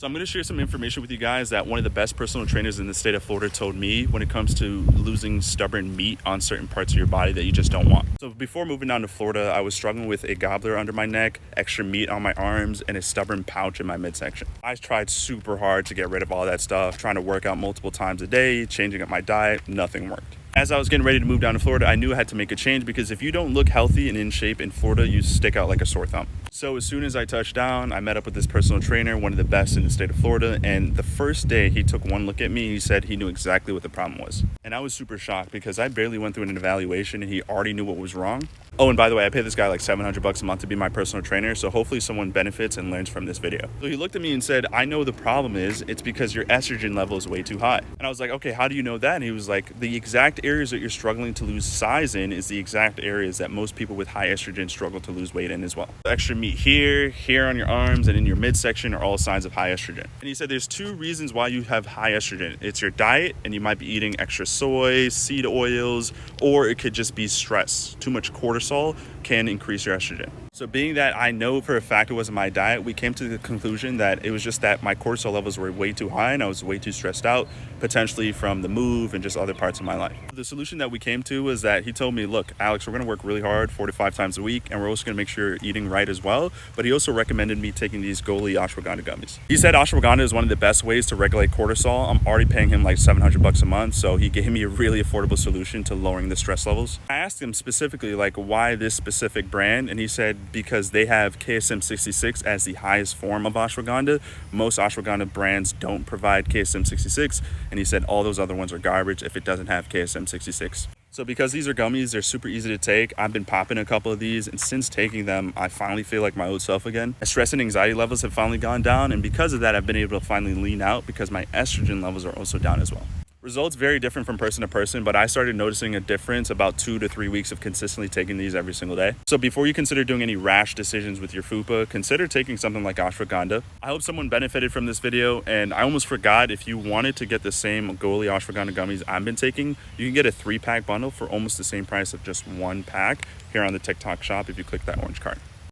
So I'm going to share some information with you guys that one of the best personal trainers in the state of Florida told me when it comes to losing stubborn meat on certain parts of your body that you just don't want. So before moving down to Florida, I was struggling with a gobbler under my neck, extra meat on my arms, and a stubborn pouch in my midsection. I tried super hard to get rid of all that stuff, trying to work out multiple times a day, changing up my diet, nothing worked. As I was getting ready to move down to Florida, I knew I had to make a change because if you don't look healthy and in shape in Florida, you stick out like a sore thumb. So as soon as I touched down, I met up with this personal trainer, one of the best in the state of Florida. And the first day he took one look at me, he said he knew exactly what the problem was. And I was super shocked because I barely went through an evaluation and he already knew what was wrong. Oh, and by the way, I pay this guy like $700 a month to be my personal trainer. So hopefully someone benefits and learns from this video. So he looked at me and said, I know the problem is it's because your estrogen level is way too high. And I was like, okay, how do you know that? And he was like, the exact areas that you're struggling to lose size in is the exact areas that most people with high estrogen struggle to lose weight in as well. The extra meat here on your arms, and in your midsection are all signs of high estrogen. And he said there's two reasons why you have high estrogen. It's your diet, and you might be eating extra soy, seed oils, or it could just be stress. Too much cortisol can increase your estrogen. So being that I know for a fact it wasn't my diet, we came to the conclusion that it was just that my cortisol levels were way too high and I was way too stressed out, potentially from the move and just other parts of my life. The solution that we came to was that he told me, look, Alex, we're going to work really hard 4 to 5 times a week, and we're also going to make sure you're eating right as well. But he also recommended me taking these Goli ashwagandha gummies. He said ashwagandha is one of the best ways to regulate cortisol. I'm already paying him like $700 a month, so he gave me a really affordable solution to lowering the stress levels. I asked him specifically like why this specific brand, and he said because they have KSM 66 as the highest form of ashwagandha. Most ashwagandha brands don't provide KSM 66, and he said all those other ones are garbage if it doesn't have KSM 66. So because these are gummies, they're super easy to take. I've been popping a couple of these, and since taking them, I finally feel like my old self again. My stress and anxiety levels have finally gone down, and because of that, I've been able to finally lean out because my estrogen levels are also down as well. Results vary different from person to person, but I started noticing a difference about 2 to 3 weeks of consistently taking these every single day. So before you consider doing any rash decisions with your fupa, consider taking something like ashwagandha. I hope someone benefited from this video, and I almost forgot, if you wanted to get the same Goli ashwagandha gummies I've been taking, you can get a 3-pack bundle for almost the same price of just 1 pack here on the TikTok shop if you click that orange card.